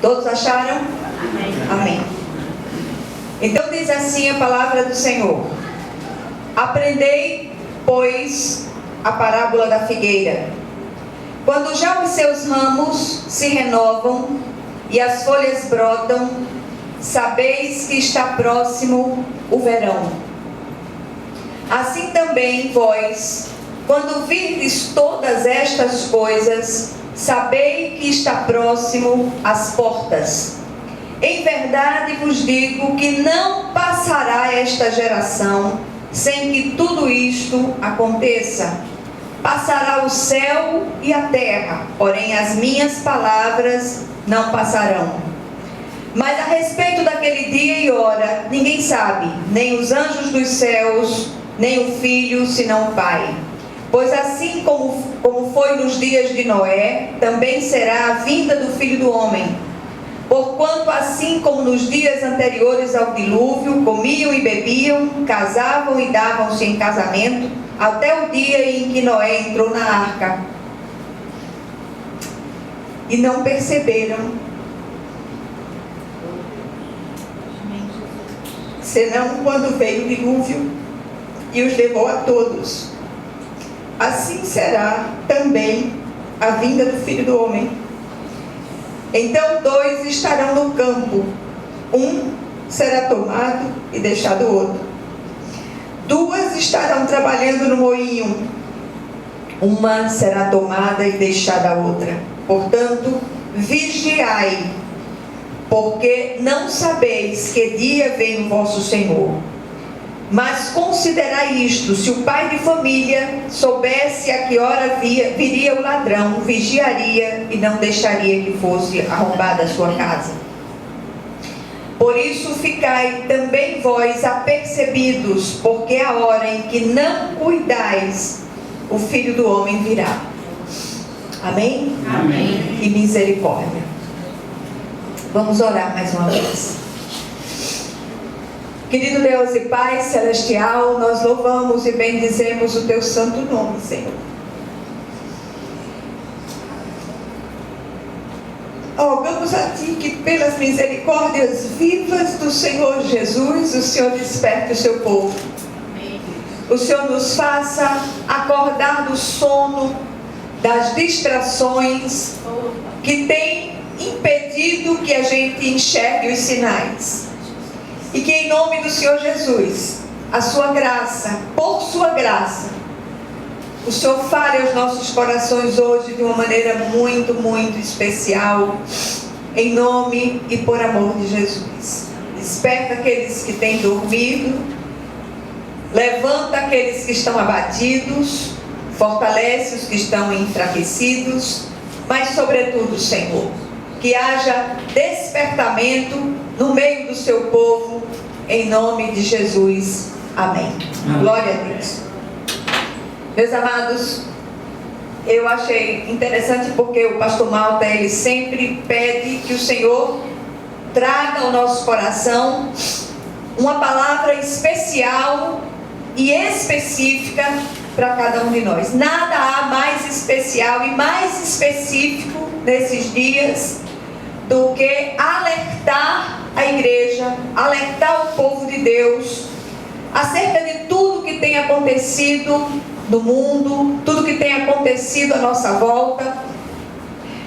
Todos acharam? Amém. Amém. Então diz assim a palavra do Senhor: aprendei, pois, a parábola da figueira. Quando já os seus ramos se renovam e as folhas brotam, sabeis que está próximo o verão. Assim também vós, quando virdes todas estas coisas, sabei que está próximo às portas. Em verdade vos digo que não passará esta geração sem que tudo isto aconteça. Passará o céu e a terra, porém as minhas palavras não passarão. Mas a respeito daquele dia e hora, ninguém sabe, nem os anjos dos céus, nem o Filho, senão o Pai. Pois assim como foi nos dias de Noé, também será a vinda do Filho do Homem. Porquanto assim como nos dias anteriores ao dilúvio, comiam e bebiam, casavam e davam-se em casamento, até o dia em que Noé entrou na arca. E não perceberam, senão quando veio o dilúvio e os levou a todos. Assim será também a vinda do Filho do Homem. Então 2 estarão no campo, um será tomado e deixado o outro. 2 estarão trabalhando no moinho, uma será tomada e deixada a outra. Portanto, vigiai, porque não sabeis que dia vem o vosso Senhor. Mas considerai isto: se o pai de família soubesse a que hora viria o ladrão, vigiaria e não deixaria que fosse arrombada a sua casa. Por isso ficai também vós apercebidos, porque a hora em que não cuidais, o Filho do Homem virá. Amém? Amém. E misericórdia. Vamos orar mais uma vez. Querido Deus e Pai Celestial, nós louvamos e bendizemos o Teu santo nome, Senhor. Rogamos a Ti que pelas misericórdias vivas do Senhor Jesus, o Senhor desperte o Seu povo. O Senhor nos faça acordar do sono, das distrações que tem impedido que a gente enxergue os sinais. E que em nome do Senhor Jesus, a sua graça, por sua graça, o Senhor fale aos nossos corações hoje de uma maneira muito, muito especial, em nome e por amor de Jesus. Desperta aqueles que têm dormido, levanta aqueles que estão abatidos, fortalece os que estão enfraquecidos, mas sobretudo, Senhor, que haja despertamento no meio do seu povo, em nome de Jesus. Amém. Glória a Deus. Meus amados, eu achei interessante porque o pastor Malta, ele sempre pede que o Senhor traga ao nosso coração uma palavra especial e específica para cada um de nós. Nada há mais especial e mais específico nesses dias do que alertar a igreja, alertar o povo de Deus acerca de tudo que tem acontecido no mundo, tudo que tem acontecido à nossa volta.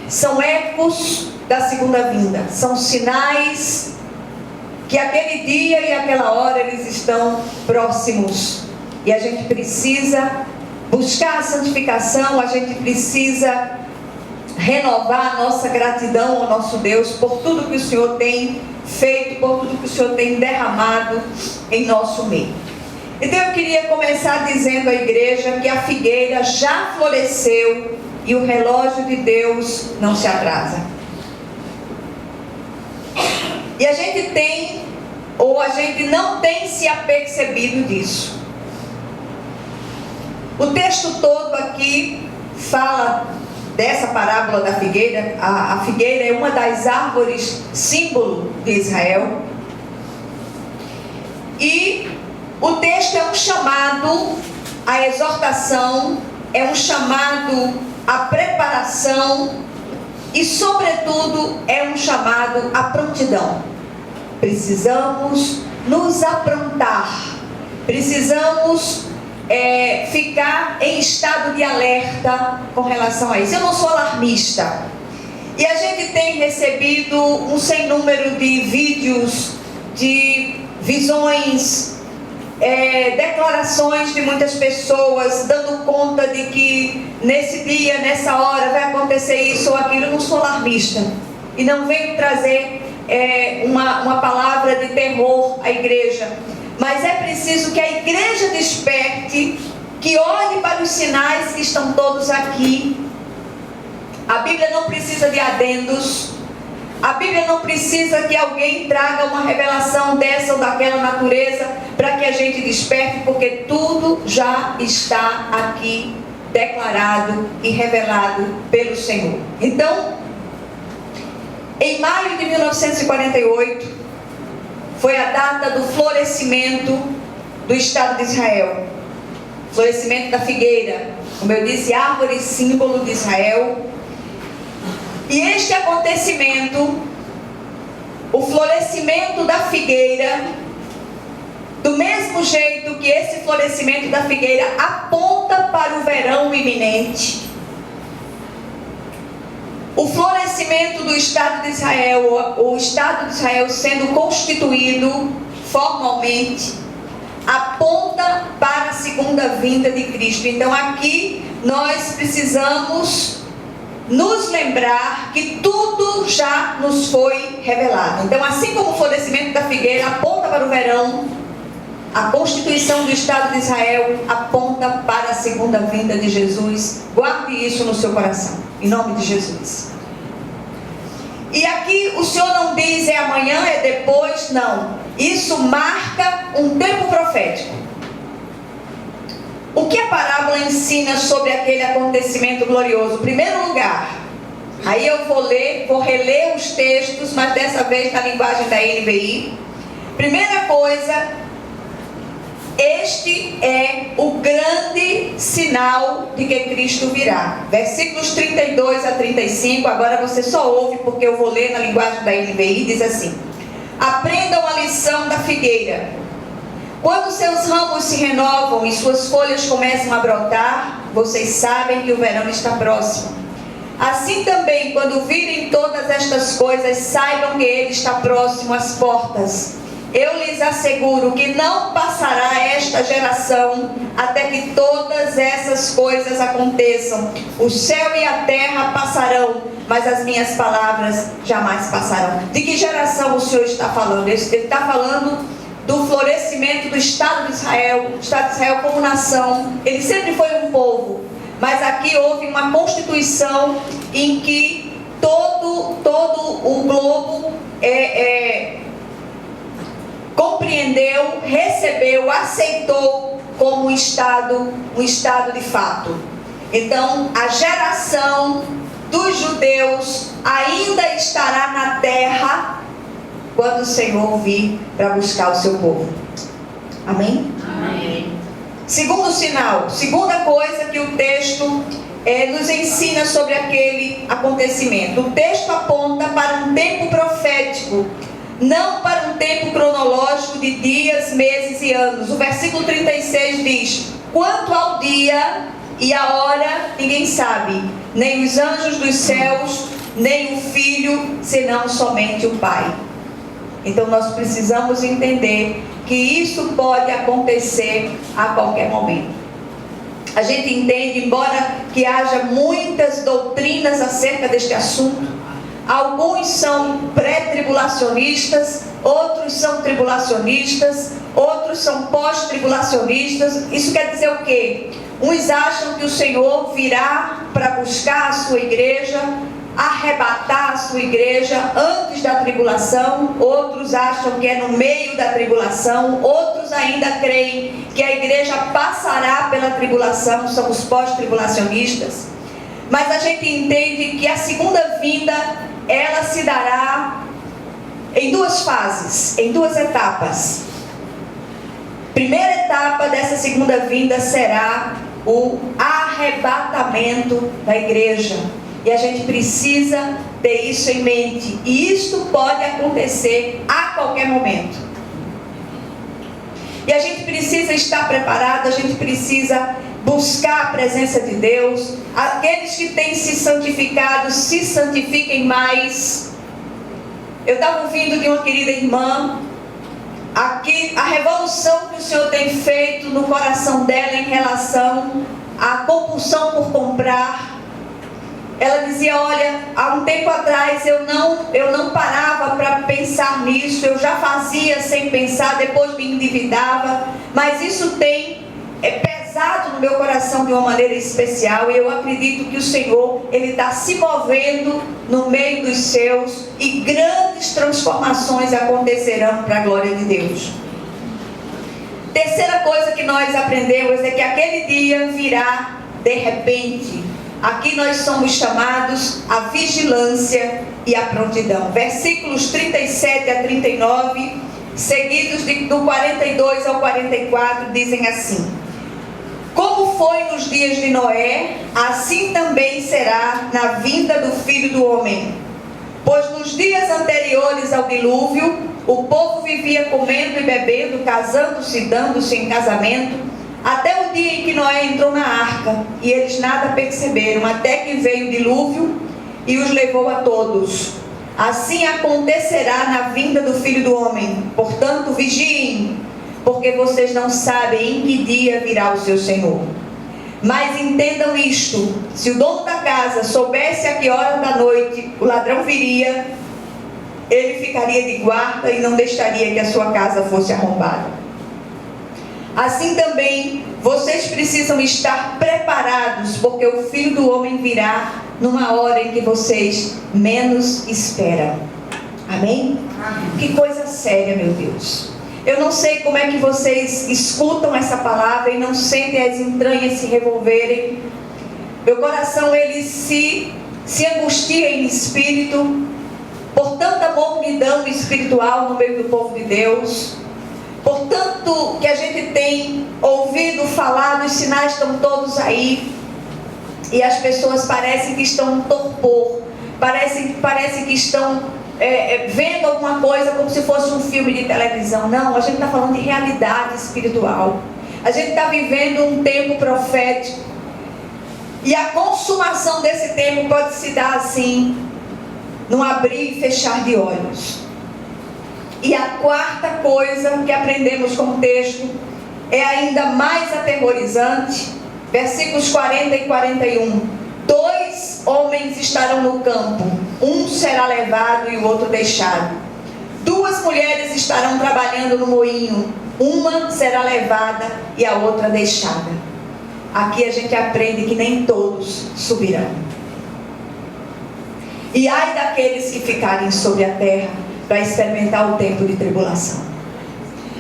São ecos da segunda vinda, são sinais que aquele dia e aquela hora eles estão próximos, e a gente precisa buscar a santificação, a gente precisa renovar a nossa gratidão ao nosso Deus por tudo que o Senhor tem feito, por tudo que o Senhor tem derramado em nosso meio. Então eu queria começar dizendo à igreja que a figueira já floresceu e o relógio de Deus não se atrasa. E a gente tem, ou a gente não tem se apercebido disso. O texto todo aqui fala dessa parábola da figueira. A figueira é uma das árvores símbolo de Israel. E o texto é um chamado à exortação, é um chamado à preparação e, sobretudo, é um chamado à prontidão. Precisamos nos aprontar, precisamos ficar em estado de alerta com relação a isso. Eu não sou alarmista, e a gente tem recebido um sem número de vídeos, de visões, declarações de muitas pessoas dando conta de que nesse dia, nessa hora vai acontecer isso ou aquilo. Eu não sou alarmista e não venho trazer uma palavra de terror à igreja, mas é preciso que a igreja desperte, que olhe para os sinais que estão todos aqui. A Bíblia não precisa de adendos, a Bíblia não precisa que alguém traga uma revelação dessa ou daquela natureza para que a gente desperte, porque tudo já está aqui declarado e revelado pelo Senhor. Então, em maio de 1948, foi a data do florescimento do Estado de Israel. Florescimento da figueira, como eu disse, árvore símbolo de Israel. E este acontecimento, o florescimento da figueira, do mesmo jeito que esse florescimento da figueira aponta para o verão iminente, o florescimento do Estado de Israel, o Estado de Israel sendo constituído formalmente, aponta para a segunda vinda de Cristo. Então aqui nós precisamos nos lembrar que tudo já nos foi revelado. Então, assim como o florescimento da figueira aponta para o verão, a constituição do Estado de Israel aponta para a segunda vinda de Jesus. Guarde isso no seu coração, em nome de Jesus. E aqui o Senhor não diz é amanhã, é depois, não. Isso marca um tempo profético. O que a parábola ensina sobre aquele acontecimento glorioso? Em primeiro lugar, aí eu vou reler os textos, mas dessa vez na linguagem da NVI. Primeira coisa, este é o grande sinal de que Cristo virá. Versículos 32 a 35, agora você só ouve porque eu vou ler na linguagem da NVI, diz assim: aprendam a lição da figueira. Quando seus ramos se renovam e suas folhas começam a brotar, vocês sabem que o verão está próximo. Assim também, quando virem todas estas coisas, saibam que ele está próximo às portas. Eu lhes asseguro que não passará esta geração até que todas essas coisas aconteçam. O céu e a terra passarão, mas as minhas palavras jamais passarão. De que geração o Senhor está falando? Ele está falando do florescimento do Estado de Israel. O Estado de Israel como nação, ele sempre foi um povo, mas aqui houve uma constituição em que todo o globo compreendeu, recebeu, aceitou como um Estado de fato. Então a geração dos judeus ainda estará na terra quando o Senhor vir para buscar o seu povo. Amém? Amém. Segundo sinal, segunda coisa que o texto nos ensina sobre aquele acontecimento. O texto aponta para um tempo profético, não para um tempo cronológico de dias, meses e anos. O versículo 36 diz: quanto ao dia e a hora, ninguém sabe, nem os anjos dos céus, nem o Filho, senão somente o Pai. Então nós precisamos entender que isso pode acontecer a qualquer momento. A gente entende, embora que haja muitas doutrinas acerca deste assunto, alguns são pré-tribulacionistas, outros são tribulacionistas, outros são pós-tribulacionistas. Isso quer dizer o quê? Uns acham que o Senhor virá para buscar a sua igreja, arrebatar a sua igreja antes da tribulação. Outros acham que é no meio da tribulação. Outros ainda creem que a igreja passará pela tribulação, são os pós-tribulacionistas. Mas a gente entende que a segunda vinda, ela se dará em duas fases, em duas etapas. Primeira etapa dessa segunda vinda será o arrebatamento da igreja. E a gente precisa ter isso em mente. E isto pode acontecer a qualquer momento. E a gente precisa estar preparado, a gente precisa buscar a presença de Deus. Aqueles que têm se santificado, se santifiquem mais. Eu estava ouvindo de uma querida irmã, aqui, a revolução que o Senhor tem feito no coração dela em relação à compulsão por comprar. Ela dizia, olha, há um tempo atrás eu não parava para pensar nisso, eu já fazia sem pensar, depois me endividava, mas isso tem pesado no meu coração de uma maneira especial, e eu acredito que o Senhor, Ele está se movendo no meio dos seus, e grandes transformações acontecerão para a glória de Deus. Terceira coisa que nós aprendemos é que aquele dia virá de repente. Aqui nós somos chamados à vigilância e à prontidão. Versículos 37 a 39, seguidos do 42 ao 44, dizem assim: como foi nos dias de Noé, assim também será na vinda do Filho do Homem. Pois nos dias anteriores ao dilúvio, o povo vivia comendo e bebendo, casando-se e dando-se em casamento, até o dia em que Noé entrou na arca, e eles nada perceberam, até que veio o dilúvio e os levou a todos. Assim acontecerá na vinda do Filho do Homem. Portanto, vigiem, porque vocês não sabem em que dia virá o seu Senhor. Mas entendam isto: se o dono da casa soubesse a que hora da noite o ladrão viria, ele ficaria de guarda e não deixaria que a sua casa fosse arrombada. Assim também, vocês precisam estar preparados, porque o Filho do Homem virá numa hora em que vocês menos esperam. Amém? Amém. Que coisa séria, meu Deus. Eu não sei como é que vocês escutam essa palavra e não sentem as entranhas se revolverem. Meu coração, ele se angustia em espírito, por tanta mornidão espiritual no meio do povo de Deus. Portanto, que a gente tem ouvido falar, os sinais estão todos aí, e as pessoas parecem que estão no torpor, parece que estão vendo alguma coisa como se fosse um filme de televisão. Não, a gente está falando de realidade espiritual. A gente está vivendo um tempo profético, e a consumação desse tempo pode se dar assim, num abrir e fechar de olhos. E a quarta coisa que aprendemos com o texto é ainda mais aterrorizante. Versículos 40 e 41. 2 homens estarão no campo, um será levado e o outro deixado. 2 mulheres estarão trabalhando no moinho, uma será levada e a outra deixada. Aqui a gente aprende que nem todos subirão. E ai daqueles que ficarem sobre a terra para experimentar o tempo de tribulação.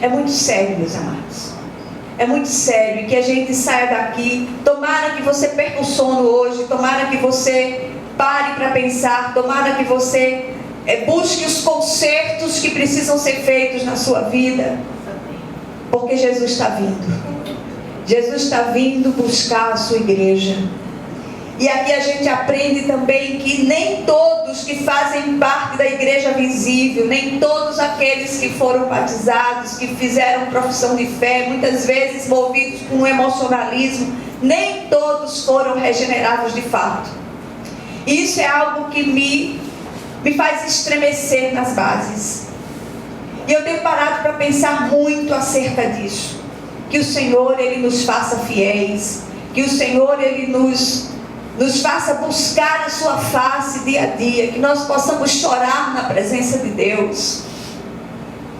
É muito sério, meus amados. É muito sério, e que a gente saia daqui. Tomara que você perca o sono hoje, tomara que você pare para pensar, tomara que você busque os consertos que precisam ser feitos na sua vida, porque Jesus está vindo. Jesus está vindo buscar a sua igreja. E aqui a gente aprende também que nem todos que fazem parte da igreja visível, nem todos aqueles que foram batizados, que fizeram profissão de fé, muitas vezes movidos por um emocionalismo, nem todos foram regenerados de fato. E isso é algo que me faz estremecer nas bases. E eu tenho parado para pensar muito acerca disso. Que o Senhor, Ele nos faça fiéis, que o Senhor, Ele nos faça buscar a sua face dia a dia, que nós possamos chorar na presença de Deus.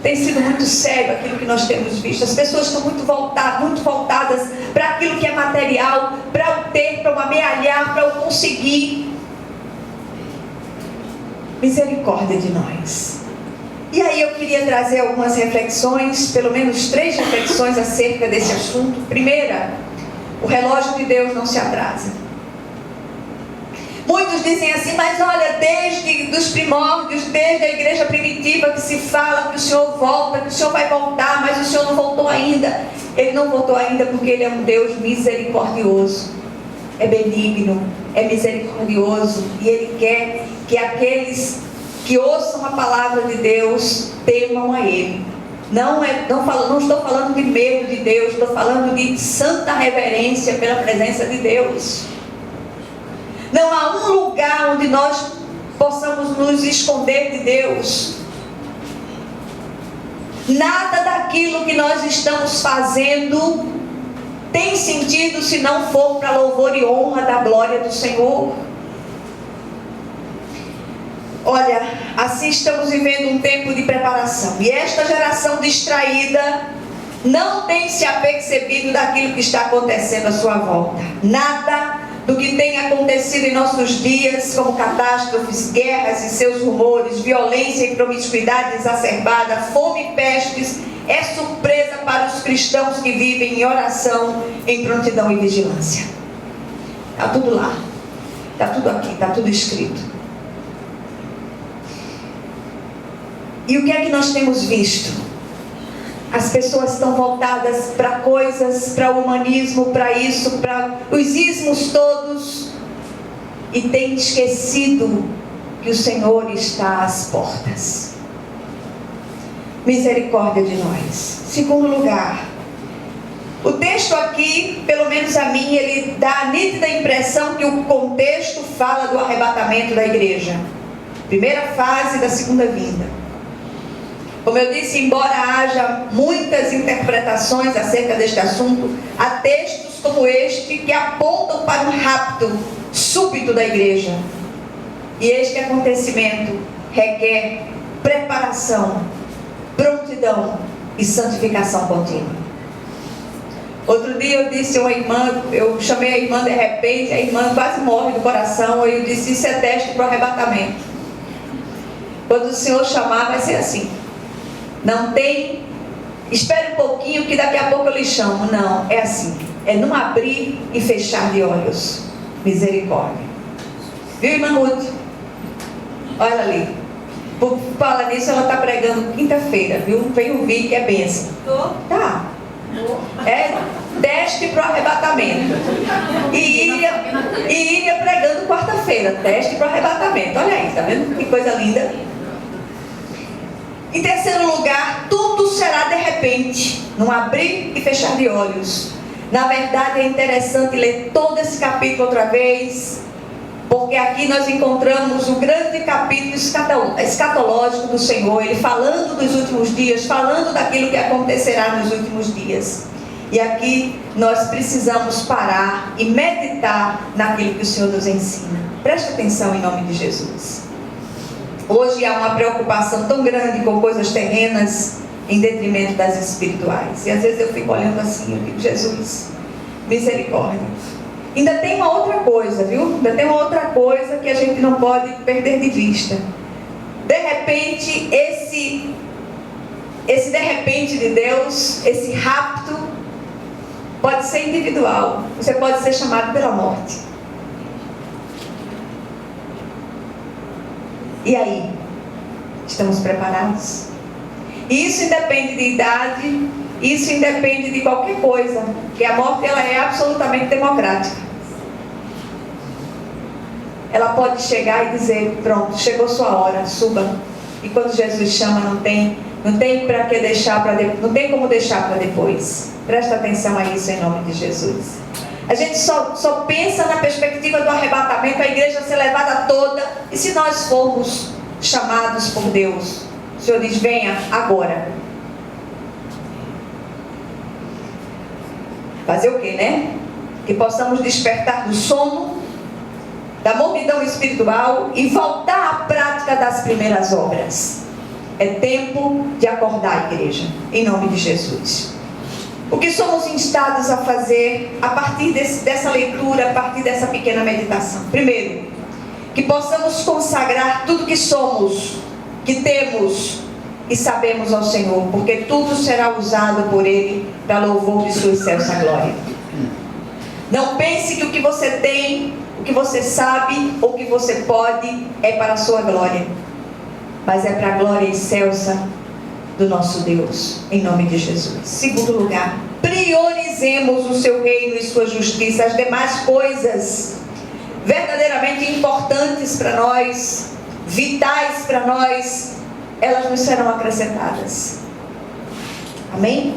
Tem sido muito sério aquilo que nós temos visto. As pessoas estão muito voltadas para aquilo que é material, para o ter, para o amealhar, para o conseguir. Misericórdia de nós. E aí eu queria trazer algumas reflexões, pelo menos 3 reflexões acerca desse assunto. Primeira, o relógio de Deus não se atrasa. Muitos dizem assim, mas olha, desde os primórdios, desde a igreja primitiva que se fala que o Senhor volta, que o Senhor vai voltar, mas o Senhor não voltou ainda. Ele não voltou ainda porque Ele é um Deus misericordioso. é benigno, é misericordioso, e Ele quer que aqueles que ouçam a palavra de Deus temam a Ele. Não estou falando de medo de Deus, estou falando de santa reverência pela presença de Deus. Não há um lugar onde nós possamos nos esconder de Deus. Nada daquilo que nós estamos fazendo tem sentido se não for para louvor e honra da glória do Senhor. Olha, assim estamos vivendo um tempo de preparação. E esta geração distraída não tem se apercebido daquilo que está acontecendo à sua volta. Nada do que tem acontecido em nossos dias, como catástrofes, guerras e seus rumores, violência e promiscuidade exacerbada, fome e pestes, é surpresa para os cristãos que vivem em oração, em prontidão e vigilância. Está tudo lá. Está tudo aqui, está tudo escrito. E o que é que nós temos visto? As pessoas estão voltadas para coisas, para o humanismo, para isso, para os ismos todos, e têm esquecido que o Senhor está às portas. Misericórdia de nós. Segundo lugar, o texto aqui, pelo menos a mim, ele dá a nítida impressão que o contexto fala do arrebatamento da igreja. Primeira fase da segunda vinda. Como eu disse, embora haja muitas interpretações acerca deste assunto, há textos como este que apontam para um rapto súbito da igreja. E este acontecimento requer preparação, prontidão e santificação contínua. Outro dia eu disse a uma irmã, eu chamei a irmã de repente, a irmã quase morre do coração, e eu disse: isso é teste para o arrebatamento. Quando o Senhor chamar, vai ser assim. Não tem, espere um pouquinho que daqui a pouco eu lhe chamo. Não, é assim, é não abrir e fechar de olhos. Misericórdia. Viu, irmã Ruth? Olha ali. Por falar nisso, ela está pregando quinta-feira, viu? Vem ouvir que é bênção. Tá. É teste para o arrebatamento. E iria pregando quarta-feira, teste para o arrebatamento. Olha aí, tá vendo que coisa linda? Em terceiro lugar, tudo será de repente, num abrir e fechar de olhos. Na verdade, é interessante ler todo esse capítulo outra vez, porque aqui nós encontramos o grande capítulo escatológico do Senhor, Ele falando dos últimos dias, falando daquilo que acontecerá nos últimos dias. E aqui nós precisamos parar e meditar naquilo que o Senhor nos ensina. Preste atenção em nome de Jesus. Hoje há uma preocupação tão grande com coisas terrenas em detrimento das espirituais. E às vezes eu fico olhando assim, eu digo: Jesus, misericórdia. Ainda tem uma outra coisa, viu? Ainda tem uma outra coisa que a gente não pode perder de vista. De repente, esse de repente de Deus, esse rapto, pode ser individual. Você pode ser chamado pela morte. E aí? Estamos preparados? E isso independe de idade, isso independe de qualquer coisa, porque a morte ela é absolutamente democrática. Ela pode chegar e dizer: pronto, chegou sua hora, suba. E quando Jesus chama, não tem para que deixar não tem como deixar para depois. Presta atenção a isso em nome de Jesus. A gente só pensa na perspectiva do arrebatamento, a igreja ser levada toda. E se nós formos chamados por Deus, o Senhor diz: venha agora. Fazer o quê, né? Que possamos despertar do sono, da morbidão espiritual e voltar à prática das primeiras obras. É tempo de acordar a igreja, em nome de Jesus. O que somos instados a fazer a partir dessa leitura, a partir dessa pequena meditação? Primeiro, que possamos consagrar tudo que somos, que temos e sabemos ao Senhor, porque tudo será usado por Ele para louvor de sua excelsa glória. Não pense que o que você tem, o que você sabe ou o que você pode é para a sua glória, mas é para a glória excelsa do nosso Deus, em nome de Jesus. Segundo lugar, priorizar priorizemos o seu reino e sua justiça. As demais coisas verdadeiramente importantes para nós, vitais para nós, elas nos serão acrescentadas. Amém?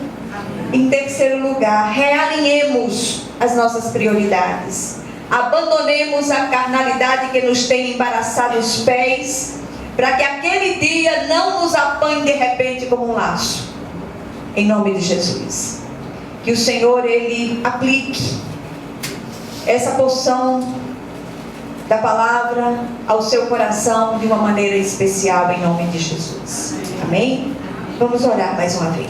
Em terceiro lugar, realinhemos as nossas prioridades. Abandonemos a carnalidade que nos tem embaraçado os pés, para que aquele dia não nos apanhe de repente como um laço. Em nome de Jesus. Que o Senhor, Ele aplique essa porção da palavra ao seu coração de uma maneira especial, em nome de Jesus. Amém? Vamos orar mais uma vez.